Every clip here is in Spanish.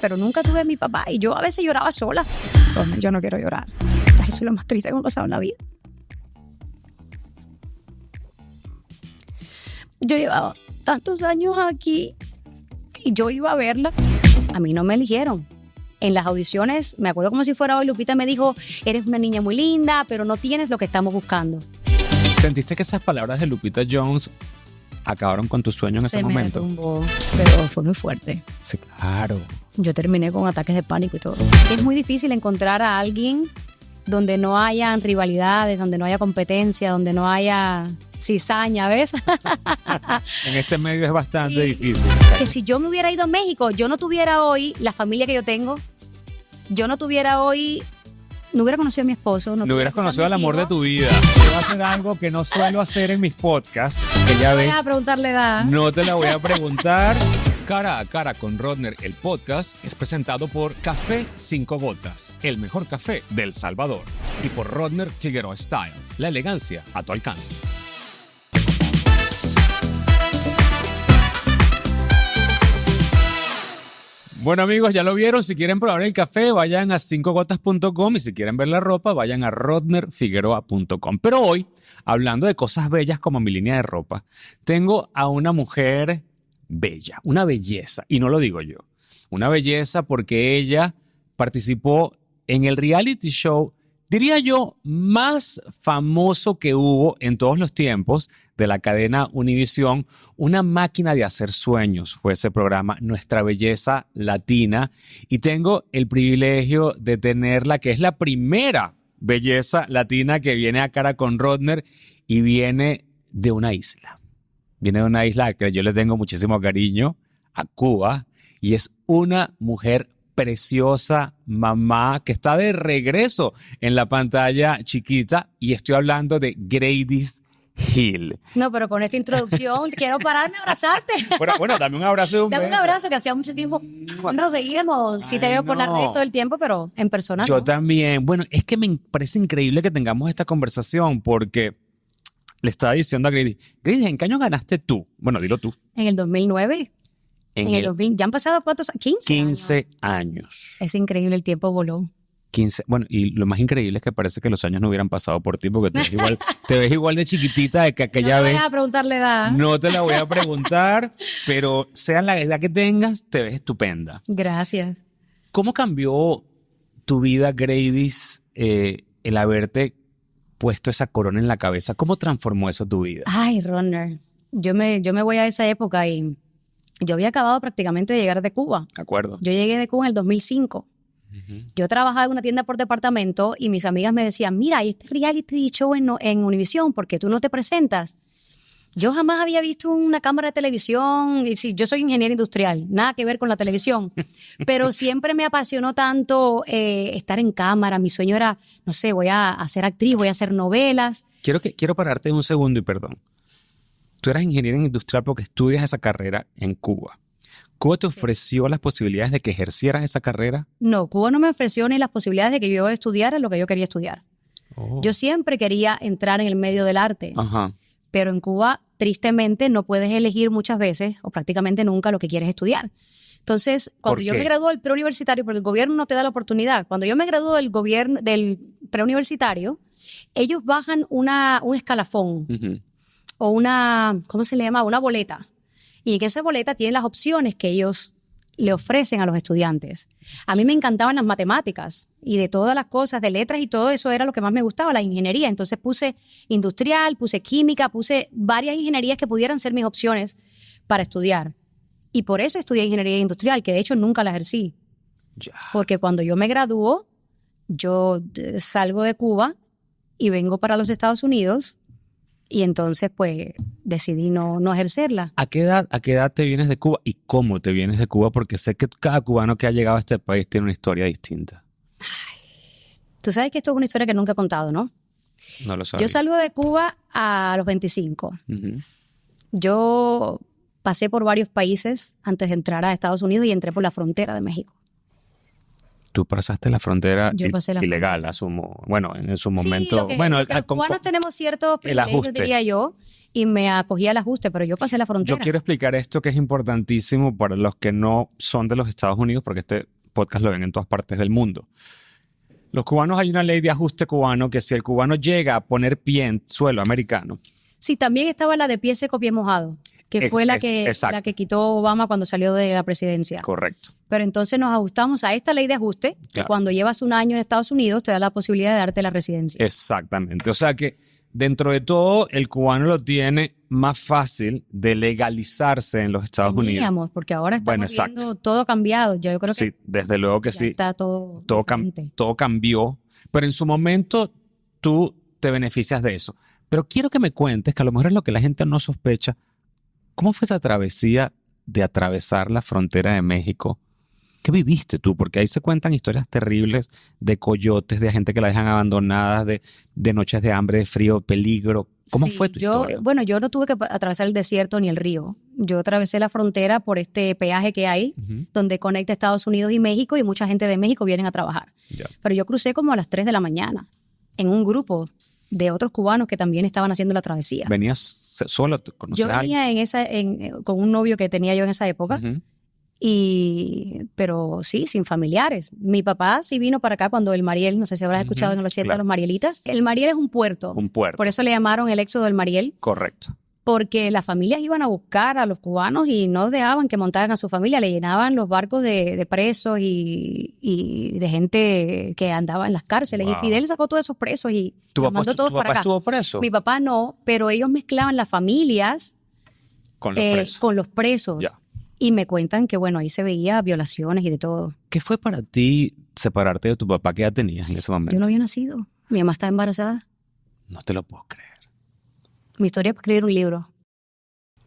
pero nunca tuve a mi papá y yo a veces lloraba sola. Pues, yo no quiero llorar. Ay, eso es lo más triste que me ha pasado en la vida. Yo llevaba tantos años aquí y yo iba a verla. A mí no me eligieron. En las audiciones, me acuerdo como si fuera hoy, Lupita me dijo, eres una niña muy linda, pero no tienes lo que estamos buscando. ¿Sentiste que esas palabras de Lupita Jones acabaron con tu sueño en ese momento? Se me tumbó, pero fue muy fuerte. Sí, claro. Yo terminé con ataques de pánico y todo. Es muy difícil encontrar a alguien donde no hayan rivalidades, donde no haya competencia, donde no haya cizaña, ¿ves? En este medio es bastante difícil. Que si yo me hubiera ido a México, yo no tuviera hoy la familia que yo tengo, yo no tuviera hoy, no hubiera conocido a mi esposo. No hubieras conocido al amor de tu vida. Yo voy a hacer algo que no suelo hacer en mis podcasts, que ya ves. No voy a preguntarle edad. No te la voy a preguntar. Cara a Cara con Rodner, el podcast, es presentado por Café 5 Gotas, el mejor café del Salvador. Y por Rodner Figueroa Style, la elegancia a tu alcance. Bueno amigos, ya lo vieron, si quieren probar el café vayan a 5gotas.com y si quieren ver la ropa vayan a rodnerfigueroa.com. Pero hoy, hablando de cosas bellas como mi línea de ropa, tengo a una mujer bella, una belleza, y no lo digo yo, una belleza porque ella participó en el reality show, diría yo, más famoso que hubo en todos los tiempos de la cadena Univisión. Una máquina de hacer sueños fue ese programa, Nuestra Belleza Latina, y tengo el privilegio de tenerla, que es la primera belleza latina que viene a Cara con Rodner y viene de una isla. Viene de una isla que yo le tengo muchísimo cariño, a Cuba, y es una mujer preciosa, mamá, que está de regreso en la pantalla chiquita, y estoy hablando de Graydis Hill. No, pero con esta introducción quiero pararme a abrazarte. Bueno, dame un abrazo y un Dame beso. un abrazo, que hacía mucho tiempo no nos veíamos. Sí te veo por las redes todo el tiempo, pero en persona Yo no. también. Bueno, es que me parece increíble que tengamos esta conversación porque le estaba diciendo a Graydis, ¿en qué año ganaste tú? Bueno, dilo tú. En el 2009. En el 2000. ¿Ya han pasado cuántos? 15 años. Es increíble, el tiempo voló. 15. Bueno, y lo más increíble es que parece que los años no hubieran pasado por ti porque te ves igual de chiquitita de que aquella vez. No te voy a preguntar la edad. No te la voy a preguntar, pero sea la edad que tengas, te ves estupenda. Gracias. ¿Cómo cambió tu vida, Graydis, el haberte puesto esa corona en la cabeza? ¿Cómo transformó eso tu vida? Ay, Rodner, yo me voy a esa época y yo había acabado prácticamente de llegar de Cuba. De acuerdo. Yo llegué de Cuba en el 2005. Yo trabajaba en una tienda por departamento y mis amigas me decían, mira, hay este reality show en Univisión, ¿por qué tú no te presentas? Yo jamás había visto una cámara de televisión, y sí, yo soy ingeniera industrial, nada que ver con la televisión, pero siempre me apasionó tanto estar en cámara. Mi sueño era, no sé, voy a ser actriz, voy a hacer novelas. Quiero pararte un segundo y perdón. Tú eras ingeniera industrial porque estudias esa carrera en Cuba. ¿Cuba te ofreció las posibilidades de que ejercieras esa carrera? No, Cuba no me ofreció ni las posibilidades de que yo estudiara lo que yo quería estudiar. Oh. Yo siempre quería entrar en el medio del arte. Ajá. Pero en Cuba, tristemente, no puedes elegir muchas veces o prácticamente nunca lo que quieres estudiar. Entonces, cuando yo me gradué del preuniversitario, porque el gobierno no te da la oportunidad, cuando yo me gradué del preuniversitario, ellos bajan un escalafón o una, ¿cómo se le llama? Una boleta. Y en esa boleta tienen las opciones que ellos le ofrecen a los estudiantes. A mí me encantaban las matemáticas y de todas las cosas, de letras y todo eso era lo que más me gustaba, la ingeniería. Entonces puse industrial, puse química, puse varias ingenierías que pudieran ser mis opciones para estudiar. Y por eso estudié ingeniería industrial, que de hecho nunca la ejercí. Ya. Porque cuando yo me gradúo, yo salgo de Cuba y vengo para los Estados Unidos y entonces pues decidí no ejercerla. ¿A qué edad te vienes de Cuba y cómo te vienes de Cuba? Porque sé que cada cubano que ha llegado a este país tiene una historia distinta. Tú sabes que esto es una historia que nunca he contado, ¿no? No lo sabía. Yo salgo de Cuba a los 25. Yo pasé por varios países antes de entrar a Estados Unidos y entré por la frontera de México. Tú pasaste la frontera Yo pasé la ilegal, asumo. Bueno, en su momento. Sí, Bueno, los cubanos tenemos ciertos privilegios, ajuste. diría yo, y me acogí al ajuste, pero yo pasé la frontera. Yo quiero explicar esto que es importantísimo para los que no son de los Estados Unidos, porque este podcast lo ven en todas partes del mundo. Los cubanos, hay una ley de ajuste cubano que si el cubano llega a poner pie en suelo americano. Sí, también estaba la de pie seco, pie mojado, que fue la que quitó Obama cuando salió de la presidencia. Correcto. Pero entonces nos ajustamos a esta ley de ajuste, que cuando llevas un año en Estados Unidos te da la posibilidad de darte la residencia. Exactamente. O sea que dentro de todo, el cubano lo tiene más fácil de legalizarse en los Estados Unidos. Porque ahora estamos viendo todo cambiado. Yo creo que sí, desde luego que sí. Está todo cambió. Pero en su momento tú te beneficias de eso. Pero quiero que me cuentes, que a lo mejor es lo que la gente no sospecha, ¿cómo fue esa travesía de atravesar la frontera de México? ¿Qué viviste tú? Porque ahí se cuentan historias terribles de coyotes, de gente que la dejan abandonada, de noches de hambre, de frío, peligro. ¿Cómo fue tu historia? Bueno, yo no tuve que atravesar el desierto ni el río. Yo atravesé la frontera por este peaje que hay, donde conecta Estados Unidos y México, y mucha gente de México vienen a trabajar. Yeah. Pero yo crucé como a las 3 de la mañana en un grupo de otros cubanos que también estaban haciendo la travesía. ¿Venías sola? Yo venía con un novio que tenía yo en esa época. Pero sí, sin familiares. Mi papá sí vino para acá cuando el Mariel, no sé si habrás escuchado en el 80 los Marielitas. El Mariel es un puerto. Un puerto. Por eso le llamaron el éxodo del Mariel. Correcto. Porque las familias iban a buscar a los cubanos y no dejaban que montaran a su familia. Le llenaban los barcos de presos y de gente que andaba en las cárceles. Wow. Y Fidel sacó todos esos presos y los mandó todos para acá. ¿Tu papá estuvo preso? Mi papá no, pero ellos mezclaban las familias con los presos. Con los presos. Ya. Y me cuentan que, bueno, ahí se veía violaciones y de todo. ¿Qué fue para ti separarte de tu papá? ¿Qué edad tenías en ese momento? Yo no había nacido. Mi mamá estaba embarazada. No te lo puedo creer. Mi historia es para escribir un libro.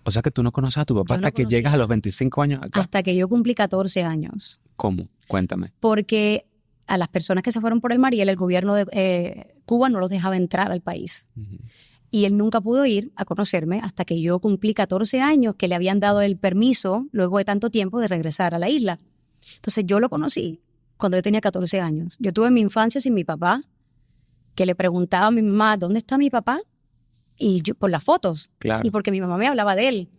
O sea que tú no conoces a tu papá hasta que llegas a los 25 años acá. Hasta que yo cumplí 14 años. ¿Cómo? Cuéntame. Porque a las personas que se fueron por el Mariel, el gobierno de Cuba no los dejaba entrar al país. Y él nunca pudo ir a conocerme hasta que yo cumplí 14 años, que le habían dado el permiso, luego de tanto tiempo, de regresar a la isla. Entonces yo lo conocí cuando yo tenía 14 años. Yo tuve mi infancia sin mi papá, que le preguntaba a mi mamá, ¿dónde está mi papá? Y yo, por las fotos. Claro. Y porque mi mamá me hablaba de él.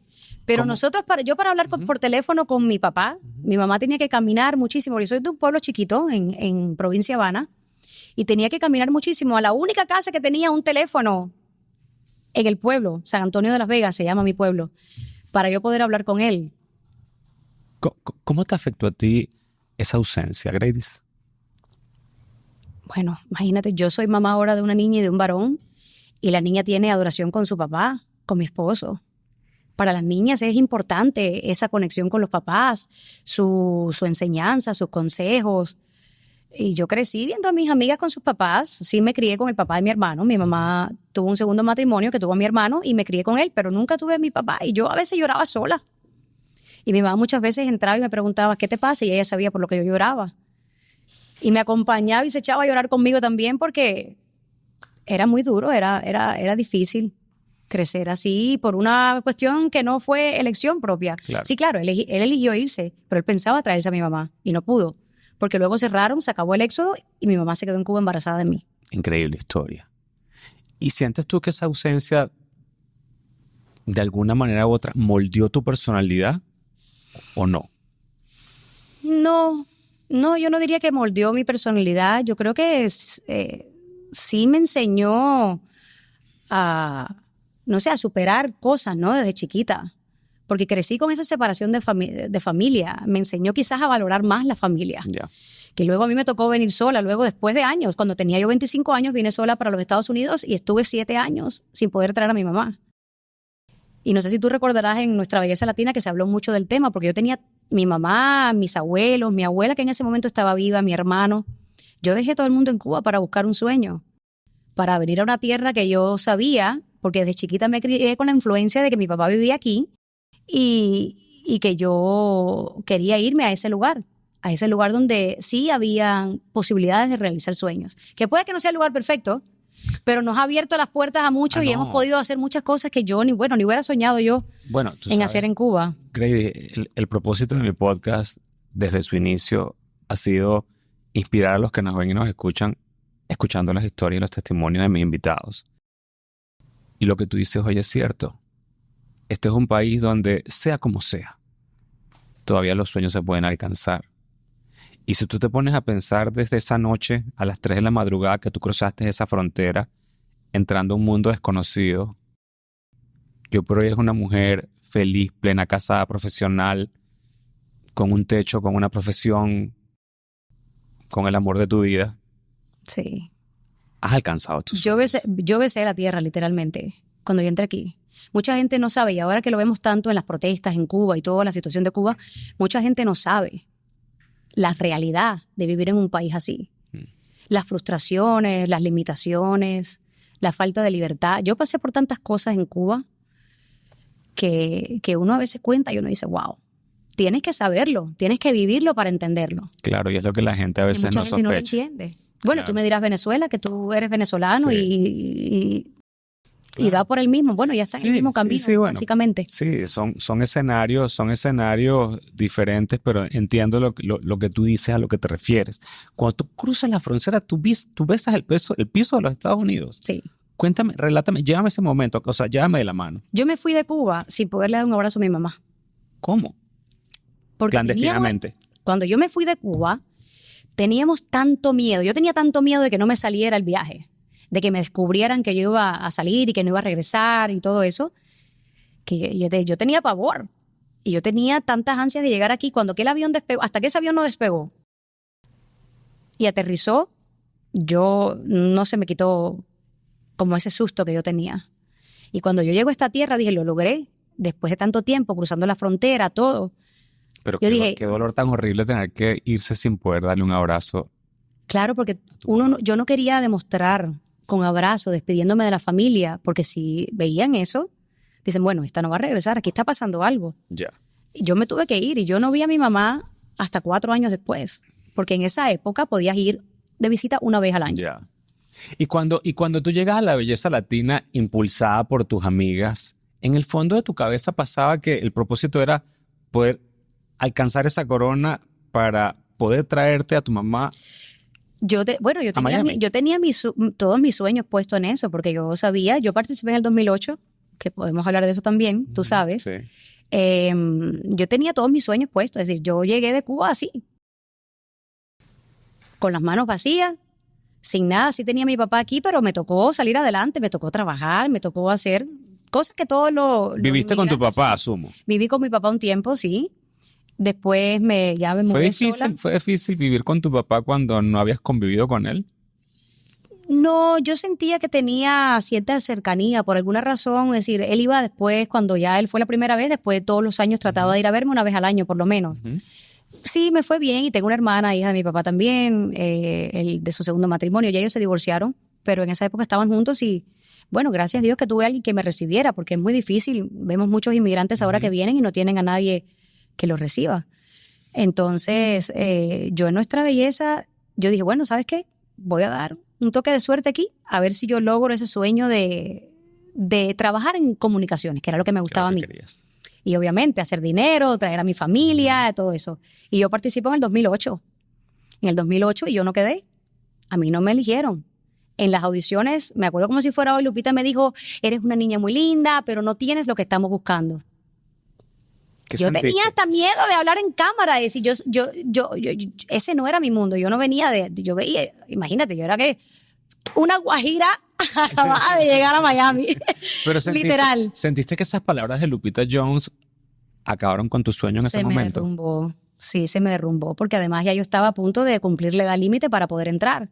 Pero nosotros, para hablar por teléfono con mi papá, mi mamá tenía que caminar muchísimo. Yo soy de un pueblo chiquito en provincia Habana, y tenía que caminar muchísimo a la única casa que tenía un teléfono en el pueblo, San Antonio de las Vegas se llama mi pueblo, para yo poder hablar con él. ¿Cómo te afectó a ti esa ausencia, Greydis? Bueno, imagínate, yo soy mamá ahora de una niña y de un varón, y la niña tiene adoración con su papá, con mi esposo. Para las niñas es importante esa conexión con los papás, su enseñanza, sus consejos. Y yo crecí viendo a mis amigas con sus papás. Sí, me crié con el papá de mi hermano. Mi mamá tuvo un segundo matrimonio que tuvo a mi hermano y me crié con él, pero nunca tuve a mi papá. Y yo a veces lloraba sola. Y mi mamá muchas veces entraba y me preguntaba, ¿qué te pasa? Y ella sabía por lo que yo lloraba. Y me acompañaba y se echaba a llorar conmigo también porque era muy duro, era difícil crecer así por una cuestión que no fue elección propia. Claro. Sí, claro, él eligió irse, pero él pensaba traerse a mi mamá y no pudo. Porque luego cerraron, se acabó el éxodo y mi mamá se quedó en Cuba embarazada de mí. Increíble historia. ¿Y sientes tú que esa ausencia, de alguna manera u otra, moldeó tu personalidad o no? No, yo no diría que moldeó mi personalidad. Yo creo que sí me enseñó a superar cosas, ¿no? Desde chiquita. Porque crecí con esa separación de familia. Me enseñó quizás a valorar más la familia. Yeah. Que luego a mí me tocó venir sola, luego después de años. Cuando tenía yo 25 años vine sola para los Estados Unidos y estuve 7 años sin poder traer a mi mamá. Y no sé si tú recordarás en Nuestra Belleza Latina que se habló mucho del tema, porque yo tenía mi mamá, mis abuelos, mi abuela que en ese momento estaba viva, mi hermano. Yo dejé todo el mundo en Cuba para buscar un sueño, para venir a una tierra que yo sabía, porque desde chiquita me crié con la influencia de que mi papá vivía aquí, y que yo quería irme a ese lugar donde sí habían posibilidades de realizar sueños. Que puede que no sea el lugar perfecto, pero nos ha abierto las puertas a muchos y hemos podido hacer muchas cosas que yo ni hubiera soñado yo en hacer en Cuba. Grady, el propósito de mi podcast desde su inicio ha sido inspirar a los que nos ven y nos escuchan, escuchando las historias y los testimonios de mis invitados. Y lo que tú dices hoy es cierto. Este es un país donde, sea como sea, todavía los sueños se pueden alcanzar. Y si tú te pones a pensar desde esa noche a las 3 de la madrugada que tú cruzaste esa frontera, entrando a un mundo desconocido, yo por hoy es una mujer feliz, plena, casada, profesional, con un techo, con una profesión, con el amor de tu vida. Sí. Has alcanzado tus Yo sueños. besé la tierra, literalmente, cuando yo entré aquí. Mucha gente no sabe, y ahora que lo vemos tanto en las protestas en Cuba y toda la situación de Cuba, mucha gente no sabe la realidad de vivir en un país así. Las frustraciones, las limitaciones, la falta de libertad. Yo pasé por tantas cosas en Cuba que uno a veces cuenta y uno dice, wow, tienes que saberlo, tienes que vivirlo para entenderlo. Claro, y es lo que la gente a Que veces mucha no gente no lo sospecha. entiende. Bueno, Claro. tú me dirás Venezuela, que tú eres venezolano Sí. y Claro. va por el mismo. Bueno, ya está en el mismo camino, bueno. básicamente. Sí, son escenarios diferentes, pero entiendo lo que tú dices, a lo que te refieres. Cuando tú cruzas la frontera, tú besas el piso de los Estados Unidos. Sí. Cuéntame, relátame, llévame ese momento, o sea, llévame de la mano. Yo me fui de Cuba sin poderle dar un abrazo a mi mamá. ¿Cómo? Porque Clandestinamente. cuando yo me fui de Cuba, teníamos tanto miedo. Yo tenía tanto miedo de que no me saliera el viaje, de que me descubrieran que yo iba a salir y que no iba a regresar y todo eso, que yo tenía pavor. Y yo tenía tantas ansias de llegar aquí. Cuando aquel avión despegó, hasta que ese avión no despegó y aterrizó, no se me quitó como ese susto que yo tenía. Y cuando yo llego a esta tierra, dije, lo logré. Después de tanto tiempo, cruzando la frontera, todo. Pero Yo dije, qué dolor tan horrible tener que irse sin poder darle un abrazo. claro, porque yo no quería demostrar con abrazo, despidiéndome de la familia, porque si veían eso, dicen, bueno, esta no va a regresar, aquí está pasando algo. Ya. Y yo me tuve que ir y yo no vi a mi mamá hasta 4 años después, porque en esa época podías ir de visita una vez al año. Ya. Y cuando tú llegas a la belleza latina impulsada por tus amigas, en el fondo de tu cabeza pasaba que el propósito era poder alcanzar esa corona para poder traerte a tu mamá. Yo tenía todos mis sueños puestos en eso, porque yo sabía, yo participé en el 2008, que podemos hablar de eso también, tú sabes. Sí. Yo tenía todos mis sueños puestos, es decir, yo llegué de Cuba así, con las manos vacías, sin nada. Sí tenía a mi papá aquí, pero me tocó salir adelante, me tocó trabajar, me tocó hacer cosas que todos los Viviste con tu inmigrantes papá, hacen. asumo. Viví con mi papá un tiempo, sí. Después ya me mudé sola. ¿Fue difícil vivir con tu papá cuando no habías convivido con él? No, yo sentía que tenía cierta cercanía por alguna razón. Es decir, él iba después, cuando ya él fue la primera vez, después de todos los años trataba de ir a verme una vez al año, por lo menos. Sí, me fue bien y tengo una hermana, hija de mi papá también, de su segundo matrimonio. Ya ellos se divorciaron, pero en esa época estaban juntos y, bueno, gracias a Dios que tuve a alguien que me recibiera, porque es muy difícil. Vemos muchos inmigrantes ahora que vienen y no tienen a nadie que los reciba. Entonces, yo en Nuestra Belleza, yo dije, bueno, ¿sabes qué? Voy a dar un toque de suerte aquí, a ver si yo logro ese sueño de trabajar en comunicaciones, que era lo que me gustaba a mí. Querías. Y obviamente hacer dinero, traer a mi familia, todo eso. Y yo participo en el 2008. En el 2008 y yo no quedé. A mí no me eligieron. En las audiciones, me acuerdo como si fuera hoy, Lupita me dijo, eres una niña muy linda, pero no tienes lo que estamos buscando. Yo tenía hasta miedo de hablar en cámara, de decir, ese no era mi mundo. Yo no venía yo veía, imagínate, yo era una guajira acababa de llegar a Miami. Pero literal. ¿Sentiste que esas palabras de Lupita Jones acabaron con tu sueño en ese momento? Se me derrumbó. Sí, se me derrumbó, porque además ya yo estaba a punto de cumplir la edad límite para poder entrar.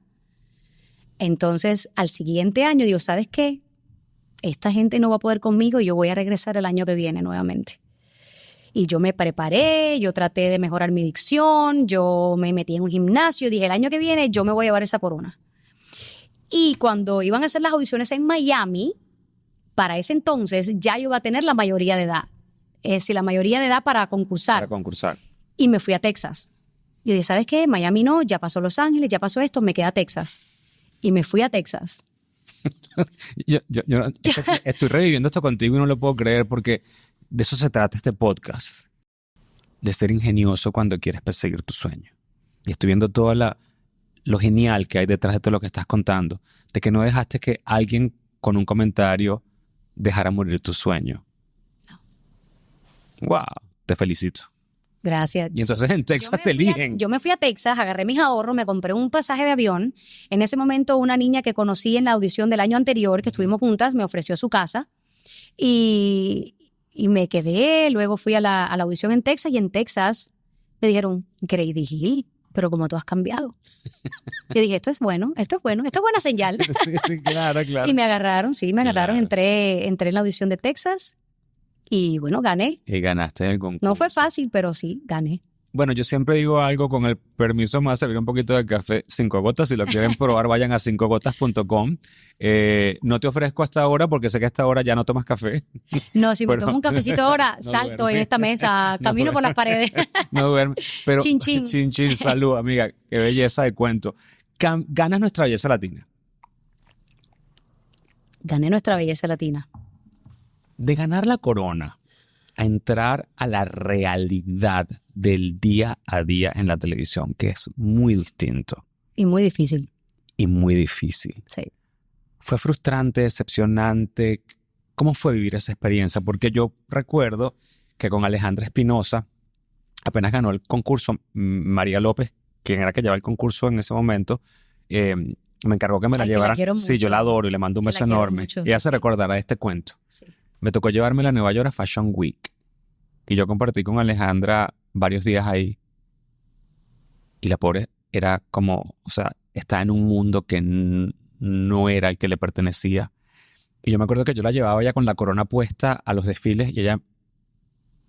Entonces, al siguiente año digo, ¿sabes qué? Esta gente no va a poder conmigo y yo voy a regresar el año que viene nuevamente. Y yo me preparé, yo traté de mejorar mi dicción, yo me metí en un gimnasio, dije, el año que viene yo me voy a llevar esa por una. Y cuando iban a hacer las audiciones en Miami, para ese entonces ya yo iba a tener la mayoría de edad. Es decir, la mayoría de edad para concursar. Para concursar. Y me fui a Texas. Yo dije, ¿sabes qué? Miami no, ya pasó Los Ángeles, ya pasó esto, me queda Texas. Y me fui a Texas. Yo estoy reviviendo esto contigo y no lo puedo creer porque de eso se trata este podcast. De ser ingenioso cuando quieres perseguir tu sueño. Y estoy viendo toda lo genial que hay detrás de todo lo que estás contando, de que no dejaste que alguien con un comentario dejara morir tu sueño. No. Wow, te felicito. Gracias. Y entonces en Texas te eligen. Yo me fui a Texas, agarré mis ahorros, me compré un pasaje de avión. En ese momento una niña que conocí en la audición del año anterior, que estuvimos juntas, me ofreció su casa y me quedé. Luego fui a la audición en Texas y en Texas me dijeron, Grady Hill, pero como tú has cambiado. Yo dije, esto es buena señal. Sí, claro. Y me agarraron, entré en la audición de Texas y bueno, gané. Y ganaste el concurso. No fue fácil, pero sí, gané. Bueno, yo siempre digo algo, con el permiso me va a servir un poquito de café 5 gotas. Si lo quieren probar, vayan a 5gotas.com. No te ofrezco hasta ahora porque sé que hasta ahora ya no tomas café. No, si me tomo un cafecito ahora, no salto duerme en esta mesa, camino por las paredes. No duerme. Pero chin, chin. Chin, chin, salud, amiga. Qué belleza de cuento. Ganas Nuestra Belleza Latina. Gané Nuestra Belleza Latina. De ganar la corona a entrar a la realidad del día a día en la televisión, que es muy distinto. Y muy difícil. Y muy difícil. Sí. ¿Fue frustrante, decepcionante? ¿Cómo fue vivir esa experiencia? Porque yo recuerdo que con Alejandra Espinosa, apenas ganó el concurso, María López, quien era que llevaba el concurso en ese momento, me encargó que me la llevara. Sí, yo la adoro y le mando un beso enorme. Mucho, ella se recordará de este cuento. Sí. Me tocó llevármela a Nueva York a Fashion Week. Y yo compartí con Alejandra varios días ahí. Y la pobre era como, o sea, está en un mundo que no era el que le pertenecía. Y yo me acuerdo que yo la llevaba ya con la corona puesta a los desfiles y ella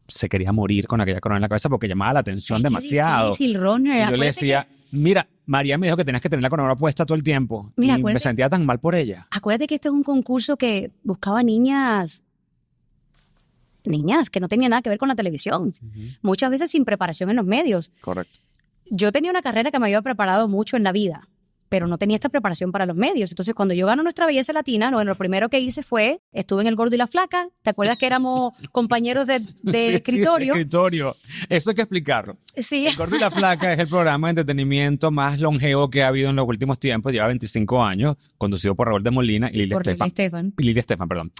se quería morir con aquella corona en la cabeza porque llamaba la atención demasiado. Difícil, Ronner. Y yo le decía, mira, María me dijo que tenías que tener la corona puesta todo el tiempo. Mira, y me sentía tan mal por ella. Acuérdate que este es un concurso que buscaba niñas que no tenían nada que ver con la televisión. Muchas veces sin preparación en los medios. Correcto. Yo tenía una carrera que me había preparado mucho en la vida, pero no tenía esta preparación para los medios. Entonces, cuando yo gano Nuestra Belleza Latina, lo primero que hice fue, estuve en El Gordo y la Flaca. ¿Te acuerdas que éramos compañeros de escritorio? Sí, de escritorio. Eso hay que explicarlo. Sí. El Gordo y la Flaca es el programa de entretenimiento más longevo que ha habido en los últimos tiempos. Lleva 25 años, conducido por Raúl de Molina y Lilia Estefan. Perdón.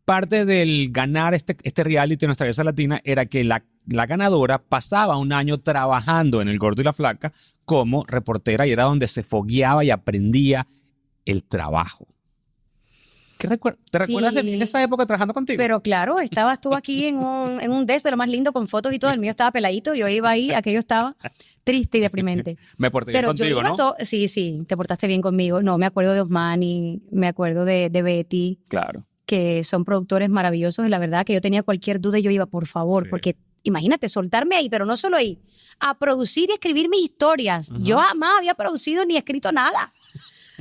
Parte del ganar este reality de Nuestra Belleza Latina era que la ganadora pasaba un año trabajando en El Gordo y la Flaca como reportera y era donde se fogueaba y aprendía el trabajo. ¿Te recuerdas de mí en esa época trabajando contigo? Pero claro, estabas tú aquí en un desk de lo más lindo con fotos y todo. El mío estaba peladito, yo iba ahí, aquello estaba triste y deprimente. Me porté bien contigo, ¿no? Sí, te portaste bien conmigo. No, me acuerdo de Osmani, me acuerdo de Betty. Claro. Que son productores maravillosos y la verdad que yo tenía cualquier duda y yo iba, por favor, porque imagínate, soltarme ahí, pero no solo ahí, a producir y escribir mis historias. Yo jamás había producido ni escrito nada.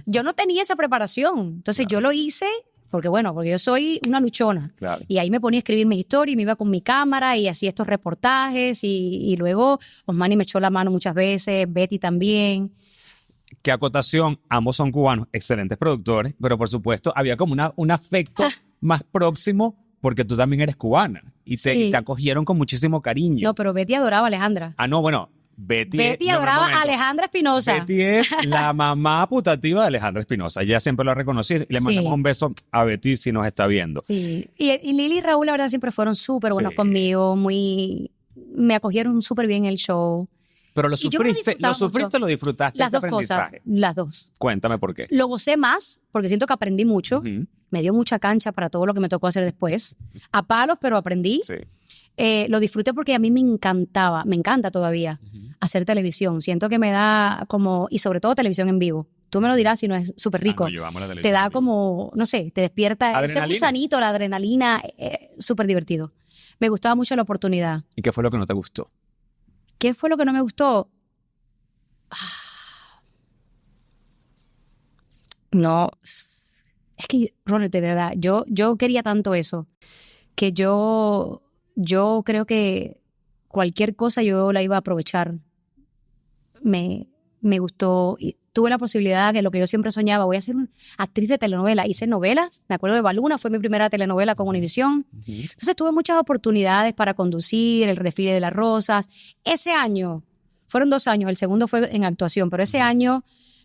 Yo no tenía esa preparación. Entonces yo lo hice porque yo soy una luchona. Claro. Y ahí me ponía a escribir mis historias y me iba con mi cámara y hacía estos reportajes y luego Osmani me echó la mano muchas veces, Betty también. Que acotación, ambos son cubanos, excelentes productores, pero por supuesto había como un afecto más próximo porque tú también eres cubana y te acogieron con muchísimo cariño. No, pero Betty adoraba a Alejandra. Ah, no, bueno, Betty adoraba a Alejandra Espinosa. Betty es la mamá putativa de Alejandra Espinosa. Ella siempre la reconocí. Le mandamos un beso a Betty si nos está viendo. Sí, y Lili y Raúl, la verdad, siempre fueron súper buenos conmigo. Me acogieron súper bien el show. Pero lo sufriste o lo disfrutaste. Las dos cosas, las dos. Cuéntame por qué. Lo gocé más porque siento que aprendí mucho. Me dio mucha cancha para todo lo que me tocó hacer después. A palos, pero aprendí. Sí. Lo disfruté porque a mí me encanta todavía hacer televisión. Siento que me da como, y sobre todo televisión en vivo. Tú me lo dirás si no es súper rico. Te da como, no sé, te despierta ese gusanito, la adrenalina, súper divertido. Me gustaba mucho la oportunidad. ¿Y qué fue lo que no te gustó? ¿Qué fue lo que no me gustó? No, es que, Ronald, de verdad, yo quería tanto eso, que yo creo que cualquier cosa yo la iba a aprovechar. Me gustó y tuve la posibilidad, que lo que yo siempre soñaba, voy a ser una actriz de telenovela. Hice novelas, me acuerdo de Baluna, fue mi primera telenovela con Univisión. Entonces tuve muchas oportunidades para conducir el desfile de las rosas. Ese año, fueron 2 años, el segundo fue en actuación, pero ese año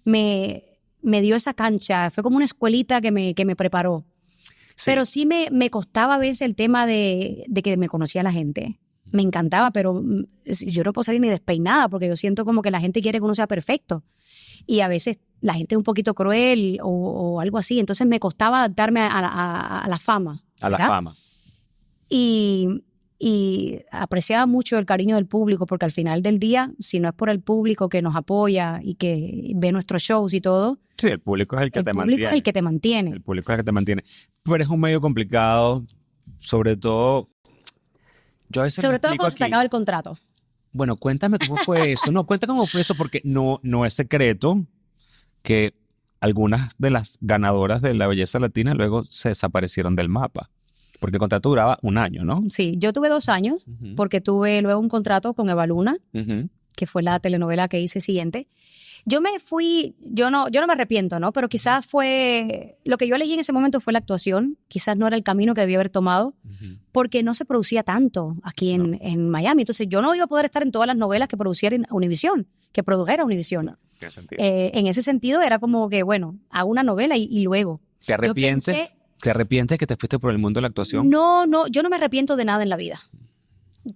me dio esa cancha, fue como una escuelita que me preparó. Sí. Pero sí me costaba a veces el tema de que me conocía la gente. Me encantaba, pero yo no puedo salir ni despeinada porque yo siento como que la gente quiere que uno sea perfecto. Y a veces la gente es un poquito cruel o algo así. Entonces me costaba adaptarme a la fama. A la fama. Y apreciaba mucho el cariño del público porque al final del día, si no es por el público que nos apoya y que ve nuestros shows y todo. Sí, el público es el que te mantiene. El público es el que te mantiene. El público es el que te mantiene. Pero es un medio complicado, sobre todo... Yo a veces sobre todo cuando se te acaba el contrato. Bueno, cuéntame cómo fue eso. No, cuéntame cómo fue eso porque no es secreto que algunas de las ganadoras de la belleza latina luego se desaparecieron del mapa. Porque el contrato duraba 1 año, ¿no? Sí, yo tuve 2 años porque tuve luego un contrato con Eva Luna, que fue la telenovela que hice siguiente. Yo me fui, yo no me arrepiento, ¿no? Pero quizás fue, lo que yo elegí en ese momento fue la actuación. Quizás no era el camino que debía haber tomado porque no se producía tanto aquí en Miami. Entonces yo no iba a poder estar en todas las novelas que produjera Univision, que produjera Univision. ¿Qué sentido? En ese sentido era como que, bueno, hago una novela y luego. ¿Te arrepientes? ¿Te arrepientes que te fuiste por el mundo de la actuación? No, yo no me arrepiento de nada en la vida.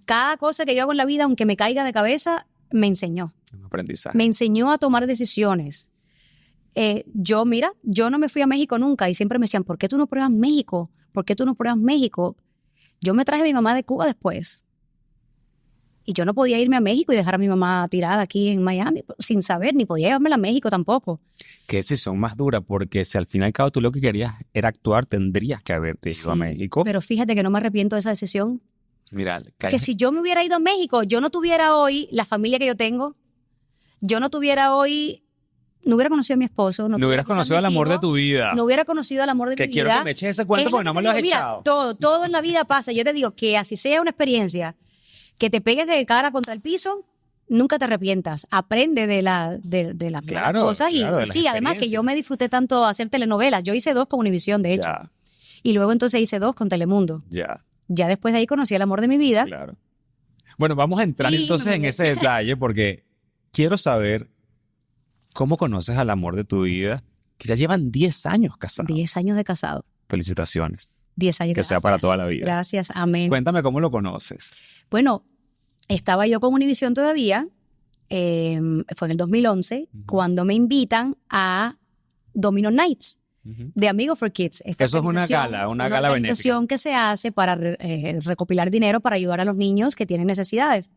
Cada cosa que yo hago en la vida, aunque me caiga de cabeza, me enseñó. Un aprendizaje. Me enseñó a tomar decisiones. Yo no me fui a México nunca y siempre me decían, ¿por qué tú no pruebas México? ¿Por qué tú no pruebas México? Yo me traje a mi mamá de Cuba después. Y yo no podía irme a México y dejar a mi mamá tirada aquí en Miami sin saber, ni podía llevármela a México tampoco. Qué decisión más dura, porque si al fin y al cabo tú lo que querías era actuar, tendrías que haberte ido a México. Pero fíjate que no me arrepiento de esa decisión. Mira, que si yo me hubiera ido a México, yo no tuviera hoy la familia que yo tengo, yo no tuviera hoy, no hubiera conocido a mi esposo. No hubieras conocido al amor de tu vida. No hubiera conocido al amor de mi vida. Que quiero que me eches ese cuento porque no me lo has echado. Todo en la vida pasa. Yo te digo que así sea una experiencia, que te pegues de cara contra el piso, nunca te arrepientas. Aprende de las cosas. Y sí, además que yo me disfruté tanto hacer telenovelas. Yo hice 2 con Univision, de hecho. Ya. Y luego entonces hice 2 con Telemundo. Ya después de ahí conocí el amor de mi vida. Claro. Bueno, vamos a entrar entonces en ese detalle porque quiero saber cómo conoces al amor de tu vida, que ya llevan 10 años casados. 10 años de casado. Felicitaciones. 10 años. Que sea para toda la vida. Gracias, amén. Cuéntame cómo lo conoces. Bueno, estaba yo con Univision todavía, fue en el 2011, cuando me invitan a Domino Nights, de Amigos for Kids. Eso es una gala organización benéfica que se hace para recopilar dinero para ayudar a los niños que tienen necesidades.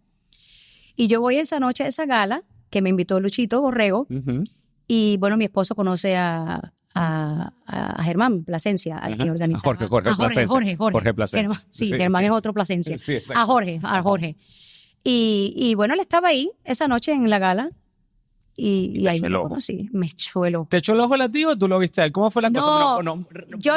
Y yo voy esa noche a esa gala, que me invitó Luchito Borrego, y bueno, mi esposo conoce a Germán Plasencia, al que organiza. Jorge Plasencia. Germán es otro Plasencia. Sí, a Jorge. Y bueno, él estaba ahí esa noche en la gala. Y ahí me echó el ojo. ¿Te echó el ojo a ti o tú lo viste a él? ¿Cómo fue la cosa?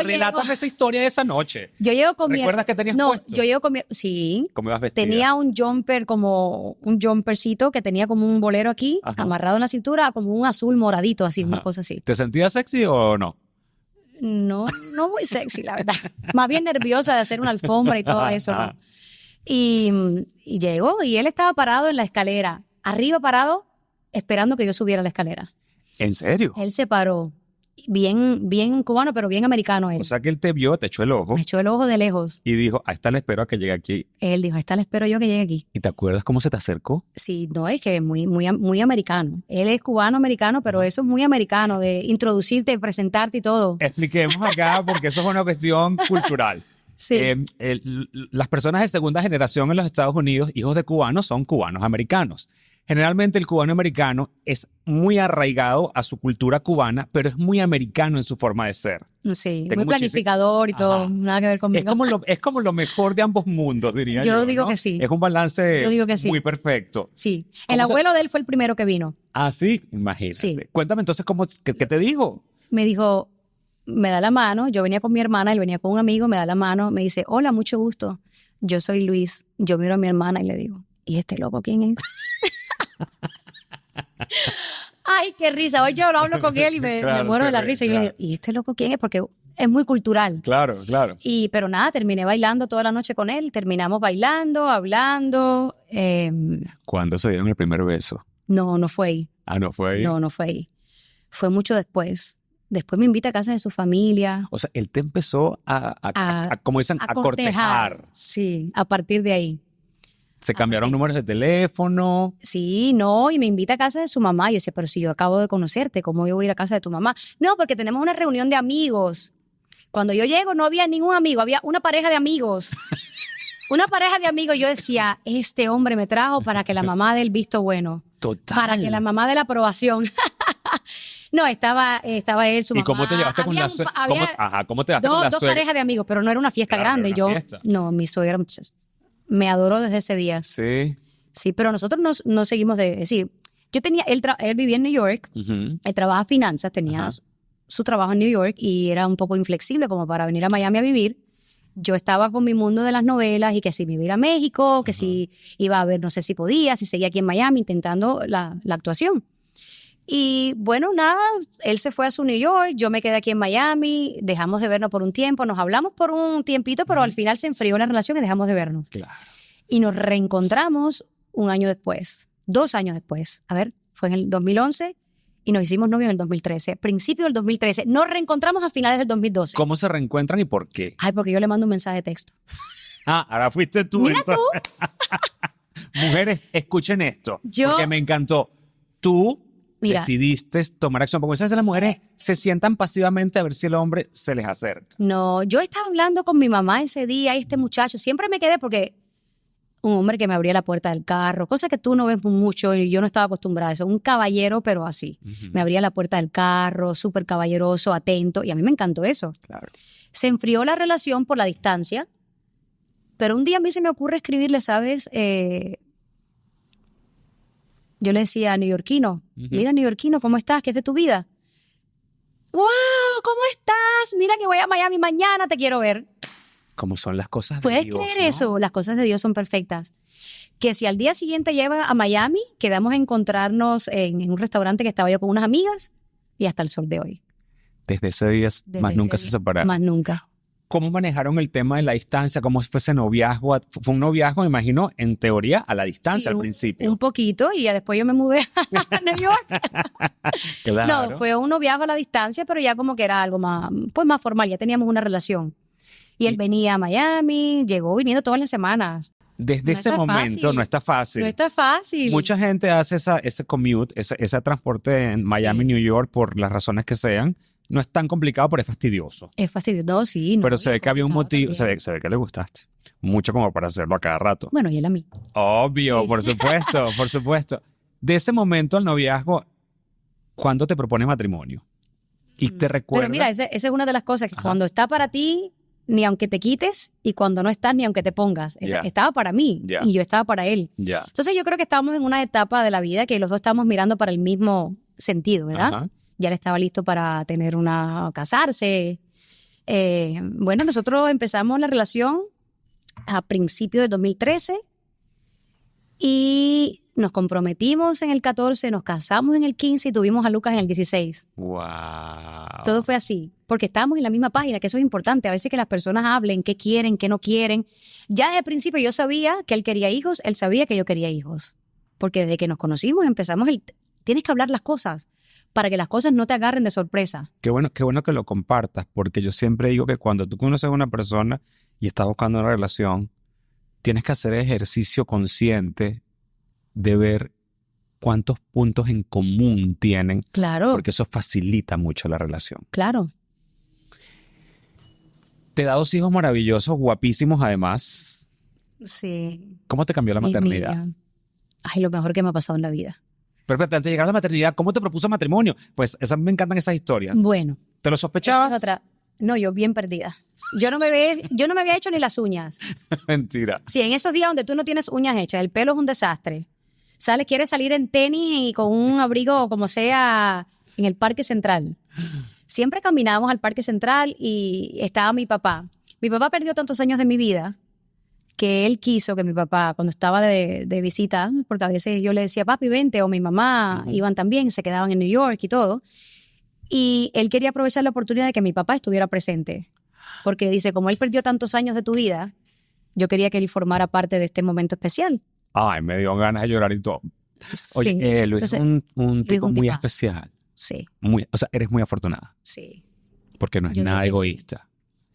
Relátame esa historia de esa noche. Yo llego con ¿Recuerdas que tenías puesto? Yo llego con sí. ¿Cómo ibas vestida? Tenía un jumper, como un jumpercito que tenía como un bolero aquí, amarrado en la cintura, como un azul moradito, así, una cosa así. ¿Te sentías sexy o no? No muy sexy, la verdad. Más bien nerviosa de hacer una alfombra y todo eso, ¿no? Y llegó y él estaba parado en la escalera, arriba parado, esperando que yo subiera la escalera. ¿En serio? Él se paró, bien cubano, pero bien americano él. O sea que él te vio, te echó el ojo. Me echó el ojo de lejos. Y dijo, a esta le espero a que llegue aquí. Él dijo, a esta le espero yo que llegue aquí. ¿Y te acuerdas cómo se te acercó? Sí, no, es que es muy americano. Él es cubano-americano, pero eso es muy americano, de introducirte, presentarte y todo. Expliquemos acá, porque eso es una cuestión cultural. Sí. Las personas de segunda generación en los Estados Unidos, hijos de cubanos, son cubanos americanos. Generalmente el cubano americano es muy arraigado a su cultura cubana, pero es muy americano en su forma de ser. Sí, muy planificador y todo, nada que ver conmigo. Es como lo mejor de ambos mundos, diría yo. Yo digo, ¿no? Que sí. Es un balance muy perfecto. Sí, el abuelo de él fue el primero que vino. Ah, sí, imagínate. Sí. Cuéntame entonces, ¿qué te dijo? Me dijo, me da la mano, yo venía con mi hermana, él venía con un amigo, me da la mano, me dice, hola, mucho gusto, yo soy Luis. Yo miro a mi hermana y le digo, ¿y este loco quién es? Ay, qué risa. Hoy yo lo hablo con él y me muero de la risa. Y yo le digo, ¿y este loco quién es? Porque es muy cultural. Claro. Pero nada, terminé bailando toda la noche con él. Terminamos bailando, hablando. ¿Cuándo se dieron el primer beso? No fue ahí. Ah, ¿no fue ahí? No fue ahí. Fue mucho después. Después me invita a casa de su familia. O sea, él te empezó como dicen, a cortejar. Sí, a partir de ahí. Se cambiaron números de teléfono. Sí, no, y me invita a casa de su mamá. Y yo decía, pero si yo acabo de conocerte, ¿cómo yo voy a ir a casa de tu mamá? No, porque tenemos una reunión de amigos. Cuando yo llego no había ningún amigo, había una pareja de amigos. Una pareja de amigos. Yo decía, este hombre me trajo para que la mamá dé el visto bueno. Total. Para que la mamá dé la aprobación. No, estaba él, su mamá. ¿Y cómo te llevaste con la suegra? ¿Cómo te llevaste con la dos suegra? parejas de amigos, pero no era una fiesta grande. Era una fiesta. No, mi suegra me adoró desde ese día. Sí. Sí, pero nosotros no seguimos de decir. Yo tenía, él vivía en New York, él trabaja finanzas, tenía su trabajo en New York y era un poco inflexible como para venir a Miami a vivir. Yo estaba con mi mundo de las novelas y que si me iba a ir a México, que si iba a ver, no sé si podía, si seguía aquí en Miami intentando la actuación. Y bueno, nada, él se fue a su New York, yo me quedé aquí en Miami, dejamos de vernos por un tiempo, nos hablamos por un tiempito, pero al final se enfrió la relación y dejamos de vernos. Claro. Y nos reencontramos un año después, 2 años después. A ver, fue en el 2011 y nos hicimos novios en el 2013, principio del 2013. Nos reencontramos a finales del 2012. ¿Cómo se reencuentran y por qué? Ay, porque yo le mando un mensaje de texto. Ahora fuiste tú. Mira entonces. Tú. Mujeres, escuchen esto, porque me encantó. Tú decidiste tomar acción, porque muchas veces las mujeres se sientan pasivamente a ver si el hombre se les acerca. No, yo estaba hablando con mi mamá ese día y este muchacho, siempre me quedé porque un hombre que me abría la puerta del carro, cosa que tú no ves mucho y yo no estaba acostumbrada a eso, un caballero pero así, me abría la puerta del carro, súper caballeroso, atento, y a mí me encantó eso. Claro. Se enfrió la relación por la distancia, pero un día a mí se me ocurre escribirle, ¿sabes? Yo le decía, neoyorquino, mira, neoyorquino, ¿cómo estás? ¿Qué es de tu vida? ¡Wow! ¿Cómo estás? Mira que voy a Miami mañana, te quiero ver. ¿Cómo son las cosas de ¿Puedes Dios? creer eso? Las cosas de Dios son perfectas. Que si al día siguiente lleva a Miami, quedamos a encontrarnos en un restaurante que estaba yo con unas amigas y hasta el sol de hoy. Desde ese día más nunca se separaron. Más nunca. ¿Cómo manejaron el tema de la distancia? ¿Cómo fue ese noviazgo? Fue un noviazgo, me imagino, en teoría, a la distancia al principio. Un poquito, y ya después yo me mudé a New York. Claro. No, fue un noviazgo a la distancia, pero ya como que era algo más, pues más formal, ya teníamos una relación. Y él venía a Miami, llegó viniendo todas las semanas. Desde ese momento no está fácil. No está fácil. Mucha gente hace ese commute, ese transporte en Miami, New York, por las razones que sean. No es tan complicado, pero es fastidioso. Es fastidioso, no, sí. No, pero se ve que había un motivo, se ve que le gustaste. Mucho como para hacerlo a cada rato. Bueno, y él a mí. Obvio, por supuesto, por supuesto. De ese momento al noviazgo, ¿cuándo te propone matrimonio? Y te recuerdas. Pero mira, esa es una de las cosas que cuando está para ti, ni aunque te quites, y cuando no estás, ni aunque te pongas. Estaba para mí y yo estaba para él. Entonces yo creo que estábamos en una etapa de la vida que los dos estábamos mirando para el mismo sentido, ¿verdad? Ya él estaba listo para casarse. Bueno, nosotros empezamos la relación a principios de 2013 y nos comprometimos en el 14, nos casamos en el 15 y tuvimos a Lucas en el 16. ¡Wow! Todo fue así, porque estábamos en la misma página, que eso es importante. A veces que las personas hablen qué quieren, qué no quieren. Ya desde el principio yo sabía que él quería hijos, él sabía que yo quería hijos. Porque desde que nos conocimos empezamos tienes que hablar las cosas para que las cosas no te agarren de sorpresa. Qué bueno que lo compartas, porque yo siempre digo que cuando tú conoces a una persona y estás buscando una relación, tienes que hacer ejercicio consciente de ver cuántos puntos en común tienen. Claro. Porque eso facilita mucho la relación. Claro. Te da 2 hijos maravillosos, guapísimos además. Sí. ¿Cómo te cambió la maternidad? Ay, lo mejor que me ha pasado en la vida. Pero antes de llegar a la maternidad, ¿cómo te propuso matrimonio? Pues me encantan esas historias. Bueno. ¿Te lo sospechabas? No, yo bien perdida. Yo no me había hecho ni las uñas. Mentira. Sí, en esos días donde tú no tienes uñas hechas, el pelo es un desastre. Quieres salir en tenis y con un abrigo como sea en el Parque Central. Siempre caminábamos al Parque Central y estaba mi papá. Mi papá perdió tantos años de mi vida que él quiso que mi papá, cuando estaba de visita, porque a veces yo le decía, papi, vente, o mi mamá iban también, se quedaban en New York y todo. Y él quería aprovechar la oportunidad de que mi papá estuviera presente. Porque dice, como él perdió tantos años de tu vida, yo quería que él formara parte de este momento especial. Ay, me dio ganas de llorar y todo. Oye, sí. Luis es un tipo muy especial. Sí, O sea, eres muy afortunada. sí. Porque no es Yo nada digo que sí. egoísta.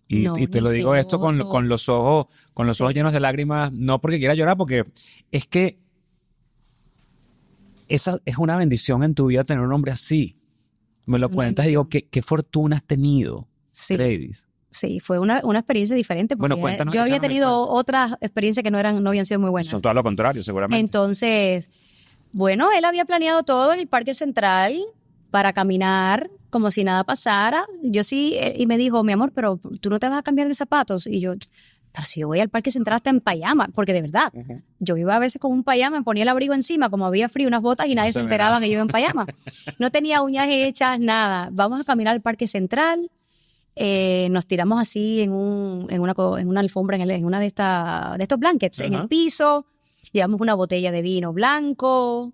Y, No, y te ni lo digo esto celoso. con los ojos, Sí. llenos de lágrimas, no porque quiera llorar, porque es que esa es una bendición en tu vida tener un hombre así. Me lo Es una cuentas y digo, bendición. qué fortuna has tenido, Sí. Gladys. Sí, fue una experiencia diferente Bueno, porque cuéntanos, yo había échanos el tenido cuento. otras experiencias que no habían sido muy Son buenas. todo lo contrario, seguramente. Entonces, bueno, él había planeado todo en el Parque Central para caminar como si nada pasara. Yo sí, y me dijo, mi amor, pero tú no te vas a cambiar de zapatos. Y yo, pero si yo voy al Parque Central hasta en pijama, porque de verdad, yo iba a veces con un pijama, me ponía el abrigo encima, como había frío, unas botas y nadie se se ve enteraba nada. que yo iba en pijama. No tenía uñas hechas, nada. Vamos a caminar al Parque Central. Nos tiramos así en una alfombra, en una de estos blankets, en el Ajá. piso. Llevamos una botella de vino blanco.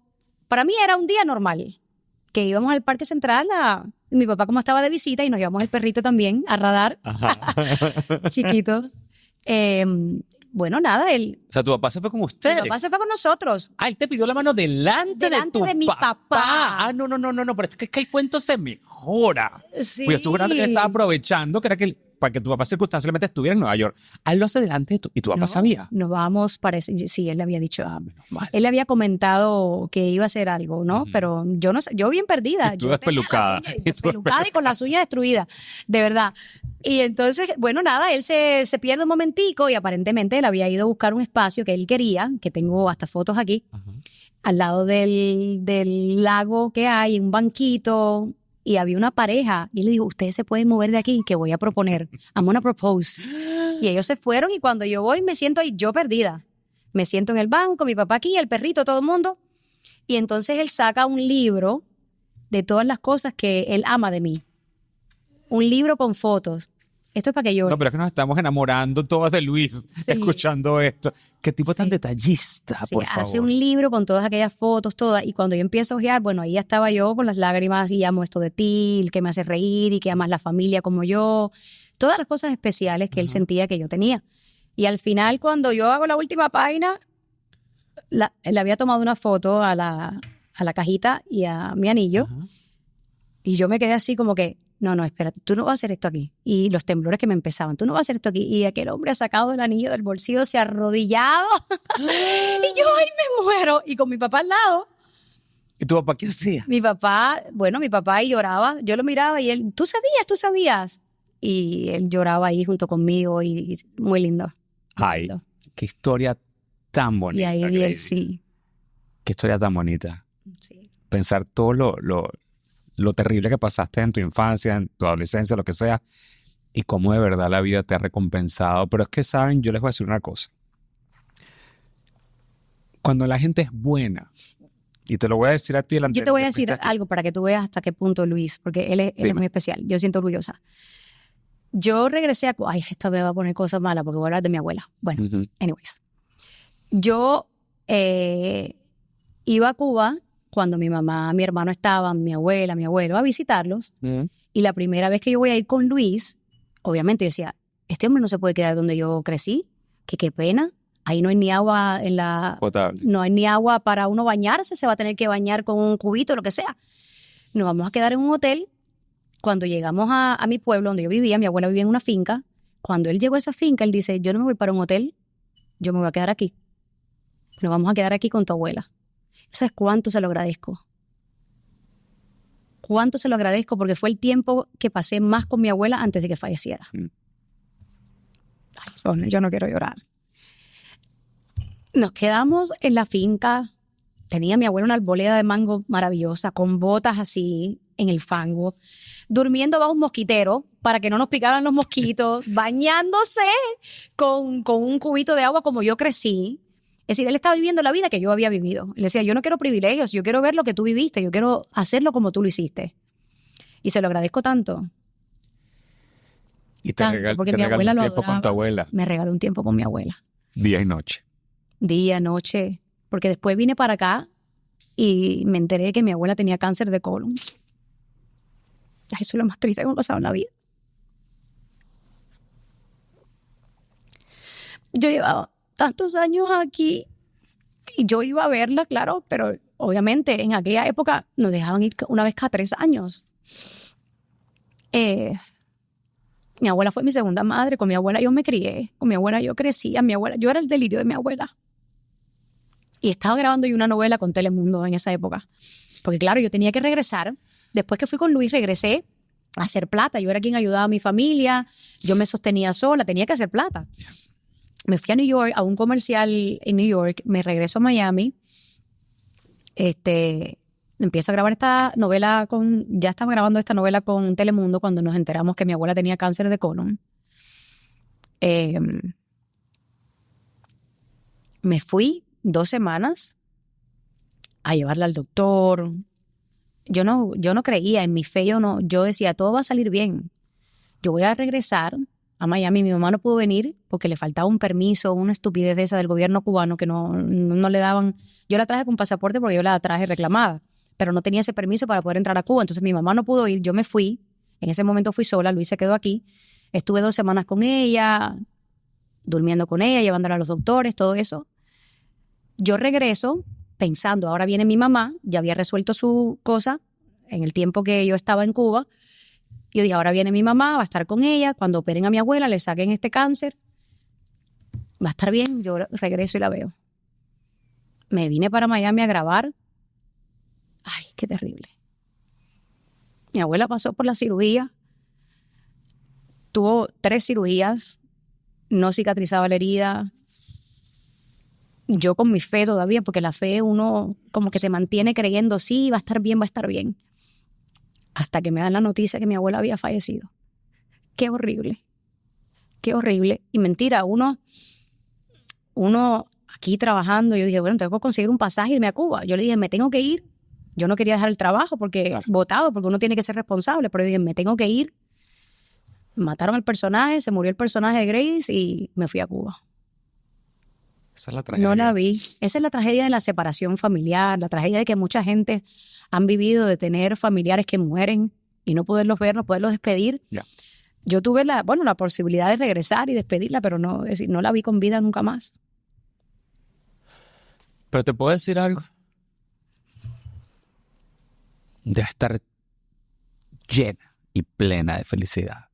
Para mí era un día normal, que íbamos al Parque Central mi papá como estaba de visita y nos llevamos el perrito también a radar, chiquito. Eh, bueno, nada, O sea, tu papá se fue con mi ustedes. papá se fue con nosotros. Ah, él te pidió la mano delante Delante tu de mi papá. Ah, no, pero es que el cuento se mejora. Sí. Pues yo estuve grande que él estaba aprovechando, que era para que tu papá circunstancialmente estuviera en Nueva York. Ah, él lo hace delante de tu, y tu papá No, sabía. nos vamos, parece, sí, él le había dicho. Menos mal. Él le había comentado que iba a hacer algo, ¿no? Pero yo no sé, yo bien perdida. Y tú Yo tenía despelucada. las uñas despelucada y con las uñas destruidas, de verdad. Y entonces, bueno, nada, él se pierde un momentico y aparentemente él había ido a buscar un espacio que él quería, que tengo hasta fotos aquí, al lado del lago que hay, un banquito, y había una pareja. Y él le dijo, ustedes se pueden mover de aquí, que voy a proponer. I'm gonna propose. Y ellos se fueron y cuando yo voy me siento ahí, yo perdida. Me siento en el banco, mi papá aquí, el perrito, todo el mundo. Y entonces él saca un libro de todas las cosas que él ama de mí. Un libro con fotos. Esto es para que llores. No, pero es que nos estamos enamorando todos de Luis escuchando esto. Qué tipo tan Sí. detallista, Sí, por favor. hace un libro con todas aquellas fotos, todas. Y cuando yo empiezo a ojear, bueno, ahí ya estaba yo con las lágrimas y amo esto de ti, el que me hace reír y que amas la familia como yo. Todas las cosas especiales que él sentía que yo tenía. Y al final, cuando yo hago la última página, le había tomado una foto a la cajita y a mi anillo. Y yo me quedé así como que, no, espérate, tú no vas a hacer esto aquí. Y los temblores que me empezaban, tú no vas a hacer esto aquí. Y aquel hombre ha sacado el anillo del bolsillo, se ha arrodillado. Y yo, ay, me muero. Y con mi papá al lado. ¿Y tu papá qué hacía? Mi papá ahí lloraba. Yo lo miraba y él, tú sabías. Y él lloraba ahí junto conmigo y muy lindo. Muy Ay, lindo. qué historia tan bonita. Y ahí él Gladys. sí. Qué historia tan bonita. Sí. Pensar todo lo terrible que pasaste en tu infancia, en tu adolescencia, lo que sea, y cómo de verdad la vida te ha recompensado. Pero es que, ¿saben? Yo les voy a decir una cosa. Cuando la gente es buena, y te lo voy a decir a ti delante. Yo te voy a decir algo para que tú veas hasta qué punto Luis, porque él es muy especial. Yo siento orgullosa. Yo regresé a... Ay, esta me va a poner cosas malas porque voy a hablar de mi abuela. Bueno, anyways. Yo iba a Cuba cuando mi mamá, mi hermano estaban, mi abuela, mi abuelo, a visitarlos. Y la primera vez que yo voy a ir con Luis, obviamente yo decía, este hombre no se puede quedar donde yo crecí, que qué pena. Ahí no hay ni agua potable. No hay ni agua para uno bañarse, se va a tener que bañar con un cubito, lo que sea. Nos vamos a quedar en un hotel. Cuando llegamos a mi pueblo donde yo vivía, mi abuela vivía en una finca. Cuando él llegó a esa finca, él dice, yo no me voy para un hotel, yo me voy a quedar aquí. Nos vamos a quedar aquí con tu abuela. ¿Sabes cuánto se lo agradezco? Cuánto se lo agradezco porque fue el tiempo que pasé más con mi abuela antes de que falleciera. Ay, yo no quiero llorar. Nos quedamos en la finca. Tenía mi abuela una arboleda de mango maravillosa, con botas así en el fango, durmiendo bajo un mosquitero para que no nos picaran los mosquitos, bañándose con un cubito de agua como yo crecí. Es decir, él estaba viviendo la vida que yo había vivido. Él decía, yo no quiero privilegios, yo quiero ver lo que tú viviste, yo quiero hacerlo como tú lo hiciste. Y se lo agradezco tanto. Y te regaló porque mi abuela un lo tiempo adoraba. con tu abuela. Me regaló un tiempo con mi abuela. Día y noche. Día, noche. Porque después vine para acá y me enteré que mi abuela tenía cáncer de colon. Ay, eso es lo más triste que me ha pasado en la vida. Yo llevaba tantos años aquí y yo iba a verla, claro, pero obviamente, en aquella época nos dejaban ir una vez cada 3 años. Mi abuela fue mi segunda madre. Con mi abuela yo me crié. Con mi abuela yo crecí. Yo era el delirio de mi abuela. Y estaba grabando yo una novela con Telemundo en esa época. Porque claro, yo tenía que regresar. Después que fui con Luis, regresé a hacer plata. Yo era quien ayudaba a mi familia. Yo me sostenía sola. Tenía que hacer plata. Me fui a New York, a un comercial en New York. Me regreso a Miami. Empiezo a grabar esta novela ya estaba grabando esta novela con Telemundo cuando nos enteramos que mi abuela tenía cáncer de colon. Me fui 2 semanas a llevarla al doctor. Yo no creía en mi fe, yo decía, todo va a salir bien. Yo voy a regresar a Miami. Mi mamá no pudo venir porque le faltaba un permiso, una estupidez de esa del gobierno cubano que no le daban. Yo la traje con pasaporte porque yo la traje reclamada, pero no tenía ese permiso para poder entrar a Cuba. Entonces mi mamá no pudo ir, yo me fui. En ese momento fui sola, Luis se quedó aquí. Estuve 2 semanas con ella, durmiendo con ella, llevándola a los doctores, todo eso. Yo regreso pensando, ahora viene mi mamá, ya había resuelto su cosa en el tiempo que yo estaba en Cuba. Yo dije, ahora viene mi mamá, va a estar con ella. Cuando operen a mi abuela, le saquen este cáncer, va a estar bien. Yo regreso y la veo. Me vine para Miami a grabar. Ay, qué terrible. Mi abuela pasó por la cirugía. Tuvo 3 cirugías. No cicatrizaba la herida. Yo con mi fe todavía, porque la fe uno como que te mantiene creyendo, sí, va a estar bien, va a estar bien. Hasta que me dan la noticia que mi abuela había fallecido. Qué horrible. Qué horrible. Y mentira, uno aquí trabajando, yo dije, bueno, tengo que conseguir un pasaje y irme a Cuba. Yo le dije, me tengo que ir. Yo no quería dejar el trabajo porque votado, porque uno tiene que ser responsable, pero yo dije, me tengo que ir. Mataron al personaje, se murió el personaje de Grace y me fui a Cuba. Esa es la tragedia. No la vi. Esa es la tragedia de la separación familiar, la tragedia de que mucha gente han vivido de tener familiares que mueren y no poderlos ver, no poderlos despedir. Yeah. Yo tuve la posibilidad de regresar y despedirla, pero no, es decir, no la vi con vida nunca más. Pero te puedo decir algo. Debe estar llena y plena de felicidad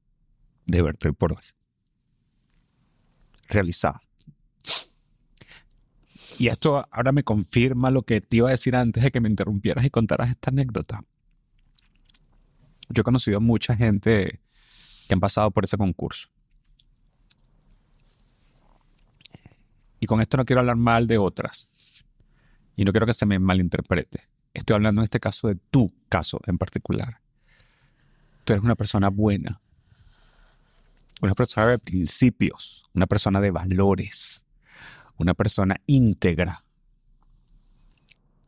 de verte hoy por hoy. Realizada. Y esto ahora me confirma lo que te iba a decir antes de que me interrumpieras y contaras esta anécdota. Yo he conocido a mucha gente que han pasado por ese concurso. Y con esto no quiero hablar mal de otras. Y no quiero que se me malinterprete. Estoy hablando en este caso de tu caso en particular. Tú eres una persona buena. Una persona de principios. Una persona de valores. Una persona íntegra.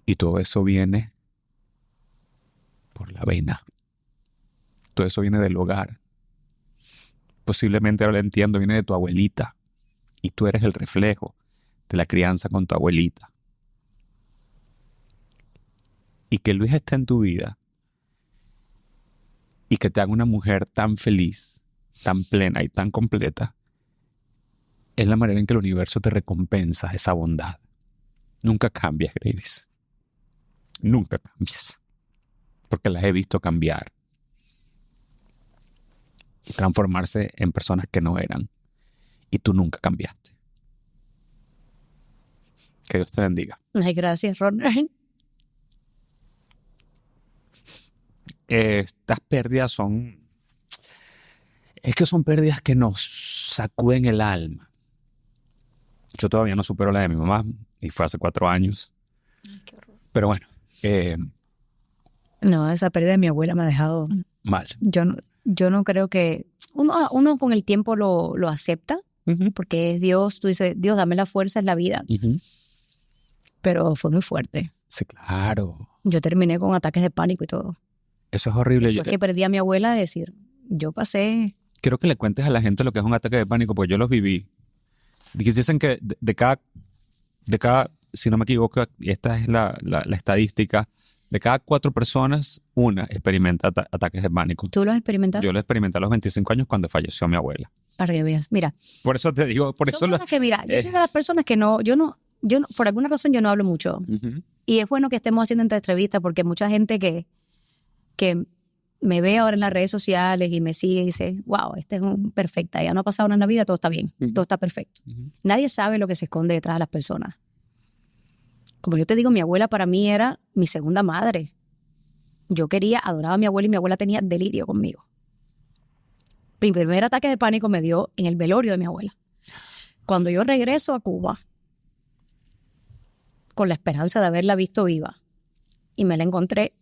Y todo eso viene por la vena. Todo eso viene del hogar. Posiblemente, ahora lo entiendo, viene de tu abuelita. Y tú eres el reflejo de la crianza con tu abuelita. Y que Luis esté en tu vida. Y que te haga una mujer tan feliz, tan plena y tan completa. Es la manera en que el universo te recompensa esa bondad. Nunca cambies, Grace. Nunca cambies. Porque las he visto cambiar. Y transformarse en personas que no eran. Y tú nunca cambiaste. Que Dios te bendiga. Ay, gracias, Ron. Estas pérdidas son pérdidas que nos sacuden el alma. Yo todavía no supero la de mi mamá y fue hace 4 años. Ay, qué horror. Pero bueno. No, esa pérdida de mi abuela me ha dejado Mal. Yo no creo que uno con el tiempo lo acepta, porque es Dios. Tú dices, Dios, dame la fuerza en la vida. Pero fue muy fuerte. Sí, claro. Yo terminé con ataques de pánico y todo. Eso es horrible. Después que perdí a mi abuela, decir, yo pasé. Quiero que le cuentes a la gente lo que es un ataque de pánico, porque yo los viví. Dicen que de cada, si no me equivoco, esta es la estadística, de cada 4 personas, una experimenta ataques de pánico. ¿Tú los experimentaste? Yo lo experimenté a los 25 años cuando falleció mi abuela. Para que veas. Mira. Por eso te digo, por eso son cosas que, mira, yo soy de las personas que yo no, por alguna razón yo no hablo mucho. Y es bueno que estemos haciendo esta entrevista porque mucha gente que me ve ahora en las redes sociales y me sigue y dice, wow, este es un perfecta, ya no ha pasado una Navidad, todo está bien, todo está perfecto. Nadie sabe lo que se esconde detrás de las personas. Como yo te digo, mi abuela para mí era mi segunda madre. Yo adoraba a mi abuela y mi abuela tenía delirio conmigo. Mi primer ataque de pánico me dio en el velorio de mi abuela. Cuando yo regreso a Cuba, con la esperanza de haberla visto viva, y me la encontré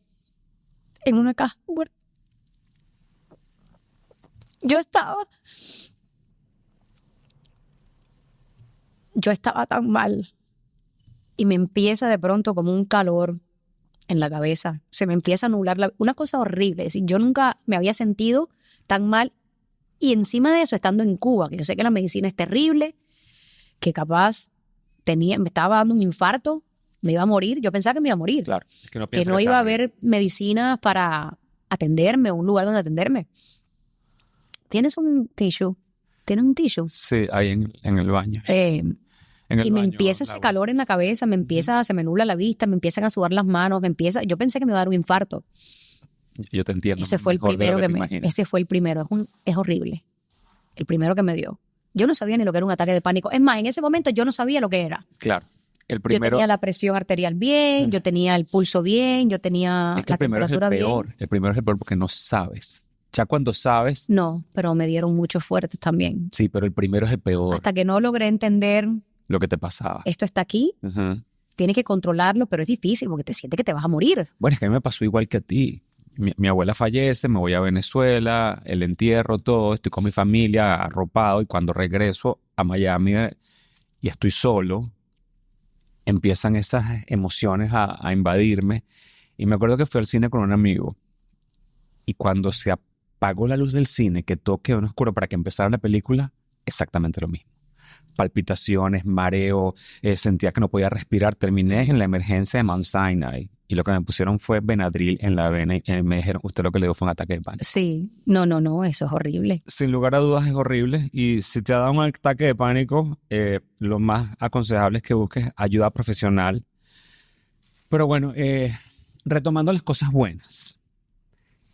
en una caja. Bueno, yo estaba tan mal y me empieza de pronto como un calor en la cabeza, se me empieza a nublar una cosa horrible. Es decir, yo nunca me había sentido tan mal y encima de eso estando en Cuba, que yo sé que la medicina es terrible, que capaz me estaba dando un infarto, me iba a morir, yo pensaba que me iba a morir, Claro, es que que no iba a haber medicinas para atenderme, un lugar donde atenderme. ¿Tienes un tissue? ¿Tienes un tissue? Sí, ahí en el baño. Y me empieza ese calor en la cabeza, se me nubla la vista, me empiezan a sudar las manos, yo pensé que me iba a dar un infarto. Yo te entiendo. Ese fue el primero ese fue el primero, es horrible. El primero que me dio. Yo no sabía ni lo que era un ataque de pánico. Es más, en ese momento yo no sabía lo que era. Claro. Yo tenía la presión arterial bien, yo tenía el pulso bien, yo tenía la temperatura bien. El primero es el peor porque no sabes. Ya cuando sabes... No, pero me dieron muchos fuertes también. Sí, pero el primero es el peor. Hasta que no logré entender... Lo que te pasaba. Esto está aquí, tienes que controlarlo, pero es difícil porque te sientes que te vas a morir. Bueno, es que a mí me pasó igual que a ti. Mi abuela fallece, me voy a Venezuela, el entierro, todo, estoy con mi familia, arropado, y cuando regreso a Miami y estoy solo, empiezan esas emociones a invadirme. Y me acuerdo que fui al cine con un amigo y cuando se apagó la luz del cine, que todo quedó en oscuro para que empezara la película, exactamente lo mismo. Palpitaciones, mareo, sentía que no podía respirar. Terminé en la emergencia de Mount Sinai y lo que me pusieron fue Benadryl en la vena y me dijeron, usted lo que le dio fue un ataque de pánico. Sí, no, eso es horrible. Sin lugar a dudas es horrible y si te ha dado un ataque de pánico, lo más aconsejable es que busques ayuda profesional. Pero bueno, retomando las cosas buenas.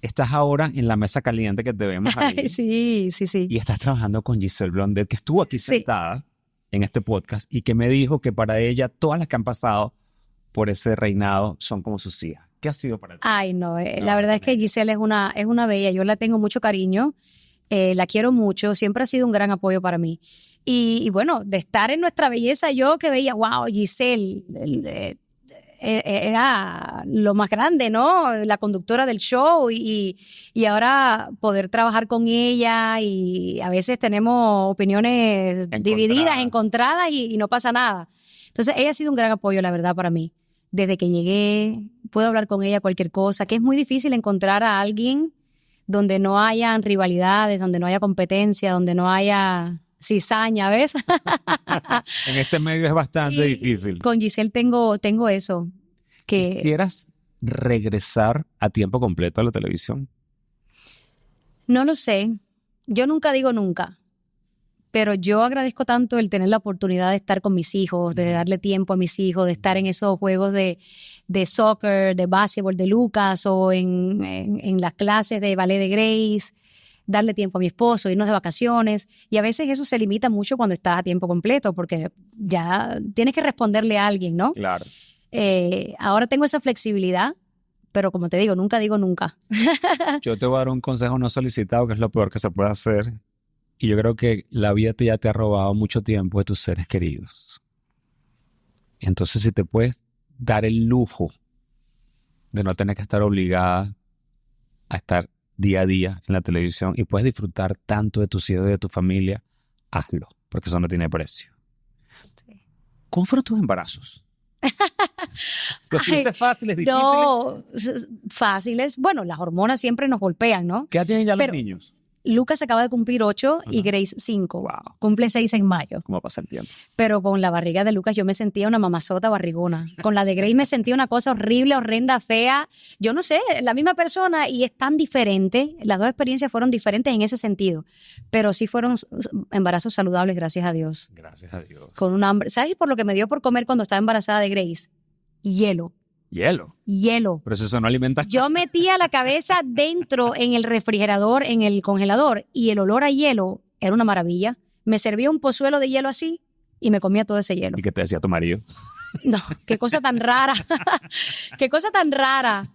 Estás ahora en la mesa caliente que te vemos ahí. Sí. Y estás trabajando con Giselle Blondet, que estuvo aquí sentada en este podcast y que me dijo que para ella todas las que han pasado por ese reinado son como sus hijas. ¿Qué ha sido para ti? Ay, no, la verdad es que Giselle es una bella. Yo la tengo mucho cariño, la quiero mucho, siempre ha sido un gran apoyo para mí. Y bueno, de estar en Nuestra Belleza, yo que veía, wow, Giselle... era lo más grande, ¿no? La conductora del show y ahora poder trabajar con ella y a veces tenemos opiniones divididas, encontradas y no pasa nada. Entonces ella ha sido un gran apoyo, la verdad, para mí. Desde que llegué, puedo hablar con ella cualquier cosa, que es muy difícil encontrar a alguien donde no hayan rivalidades, donde no haya competencia, donde no haya... cizaña, ¿ves? En este medio es bastante difícil. Con Giselle tengo eso. ¿Quisieras regresar a tiempo completo a la televisión? No lo sé. Yo nunca digo nunca. Pero yo agradezco tanto el tener la oportunidad de estar con mis hijos, de darle tiempo a mis hijos, de estar en esos juegos de soccer, de básquetbol de Lucas o en las clases de ballet de Grace. Darle tiempo a mi esposo, irnos de vacaciones. Y a veces eso se limita mucho cuando estás a tiempo completo porque ya tienes que responderle a alguien, ¿no? Claro. Ahora tengo esa flexibilidad, pero como te digo, nunca digo nunca. Yo te voy a dar un consejo no solicitado, que es lo peor que se puede hacer. Y yo creo que la vida ya te ha robado mucho tiempo de tus seres queridos. Entonces, si te puedes dar el lujo de no tener que estar obligada a estar día a día en la televisión y puedes disfrutar tanto de tus hijos y de tu familia, hazlo, porque eso no tiene precio. Sí. ¿Cómo fueron tus embarazos? ¿Los tuviste fáciles, difíciles? No, fáciles. Bueno, las hormonas siempre nos golpean, ¿no? ¿Qué edad tienen ya los niños? Lucas acaba de cumplir 8 y Grace 5. Wow. Cumple 6 en mayo. ¿Cómo pasa el tiempo? Pero con la barriga de Lucas yo me sentía una mamazota barrigona. Con la de Grace me sentía una cosa horrible, horrenda, fea. Yo no sé, la misma persona y es tan diferente. Las dos experiencias fueron diferentes en ese sentido. Pero sí fueron embarazos saludables, gracias a Dios. Gracias a Dios. Con un hambre. ¿Sabes por lo que me dio por comer cuando estaba embarazada de Grace? Hielo. Hielo. Hielo. Pero eso no alimenta. Yo metía la cabeza dentro en el refrigerador, en el congelador, y el olor a hielo era una maravilla. Me servía un pozuelo de hielo así y me comía todo ese hielo. ¿Y qué te decía tu marido? No, qué cosa tan rara. Qué cosa tan rara.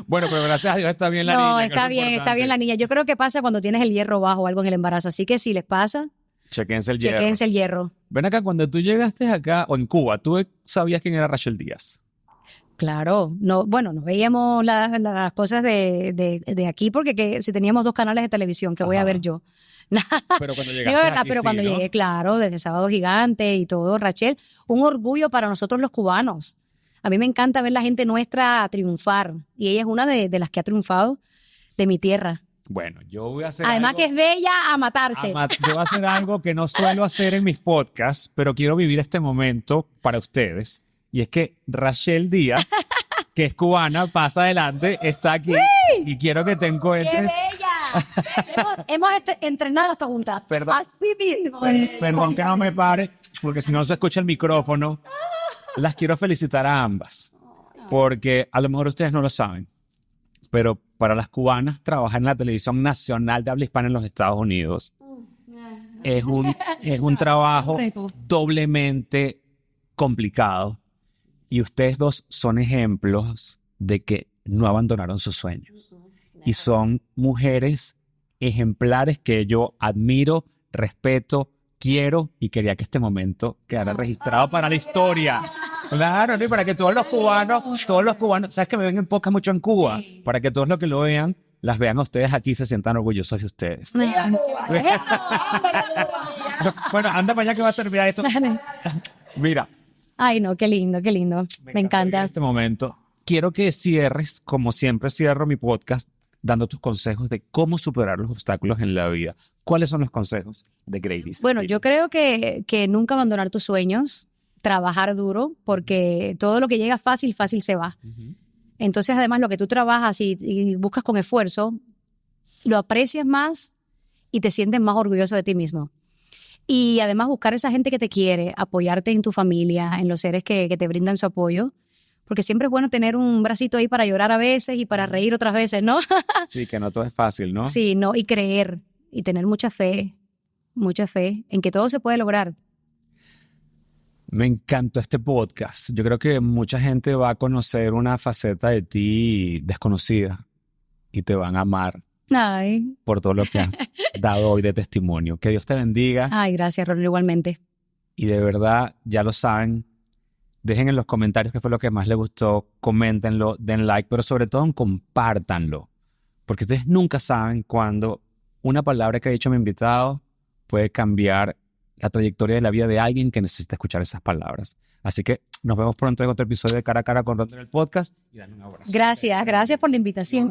Bueno, pero gracias a Dios está bien la niña. No, está bien la niña. Yo creo que pasa cuando tienes el hierro bajo o algo en el embarazo. Así que si les pasa, chequense el hierro. chequense el hierro. Ven acá, cuando tú llegaste acá, o en Cuba, ¿tú sabías quién era Rachel Díaz? Claro, no, bueno, no veíamos las cosas de aquí porque si teníamos 2 canales de televisión, ¿qué voy a ver yo? Pero cuando Digo, llegaste verdad, aquí, pero sí, cuando ¿no? llegué, claro, desde Sábado Gigante y todo, Rachel, un orgullo para nosotros los cubanos. A mí me encanta ver la gente nuestra triunfar y ella es una de las que ha triunfado de mi tierra. Bueno, yo voy a hacer Además algo... que es bella a matarse. Yo voy a hacer algo que no suelo hacer en mis podcasts, pero quiero vivir este momento para ustedes. Y es que Rachel Díaz, que es cubana, pasa adelante, está aquí. Y quiero que te ¡Qué encuentres... bella! hemos entrenado hasta juntas. Perdón. Así mismo. Perdón que no me pare, porque si no se escucha el micrófono. Las quiero felicitar a ambas, porque a lo mejor ustedes no lo saben, pero para las cubanas trabajar en la televisión nacional de habla hispana en los Estados Unidos es un trabajo doblemente complicado. Y ustedes dos son ejemplos de que no abandonaron sus sueños. Y son mujeres ejemplares que yo admiro, respeto, quiero y quería que este momento quedara registrado para la historia. Claro, ¿no? Y para que todos los cubanos, sabes que me ven en podcast mucho en Cuba, para que todos los que lo vean, las vean a ustedes aquí y se sientan orgullosos de ustedes. Bueno, anda para allá que va a servir a esto. Mira. Ay, no, qué lindo, qué lindo. Me encanta. En este momento, quiero que cierres, como siempre cierro mi podcast, dando tus consejos de cómo superar los obstáculos en la vida. ¿Cuáles son los consejos de Grady's? Bueno, yo creo que nunca abandonar tus sueños, trabajar duro, porque todo lo que llega fácil, fácil se va. Entonces, además, lo que tú trabajas y buscas con esfuerzo, lo aprecias más y te sientes más orgulloso de ti mismo. Y además buscar esa gente que te quiere, apoyarte en tu familia, en los seres que te brindan su apoyo, porque siempre es bueno tener un bracito ahí para llorar a veces y para reír otras veces, ¿no? Sí, que no todo es fácil, ¿no? Sí, no, y creer y tener mucha fe en que todo se puede lograr. Me encantó este podcast. Yo creo que mucha gente va a conocer una faceta de ti desconocida y te van a amar. Ay. Por todo lo que has dado hoy de testimonio. Que Dios te bendiga. Ay, gracias, Ronald, igualmente. Y de verdad, ya lo saben, dejen en los comentarios qué fue lo que más les gustó, coméntenlo, den like, pero sobre todo compártanlo. Porque ustedes nunca saben cuándo una palabra que ha dicho mi invitado puede cambiar la trayectoria de la vida de alguien que necesita escuchar esas palabras. Así que nos vemos pronto en otro episodio de Cara a Cara con Ronald en el podcast. Y dale un abrazo. Gracias por la invitación.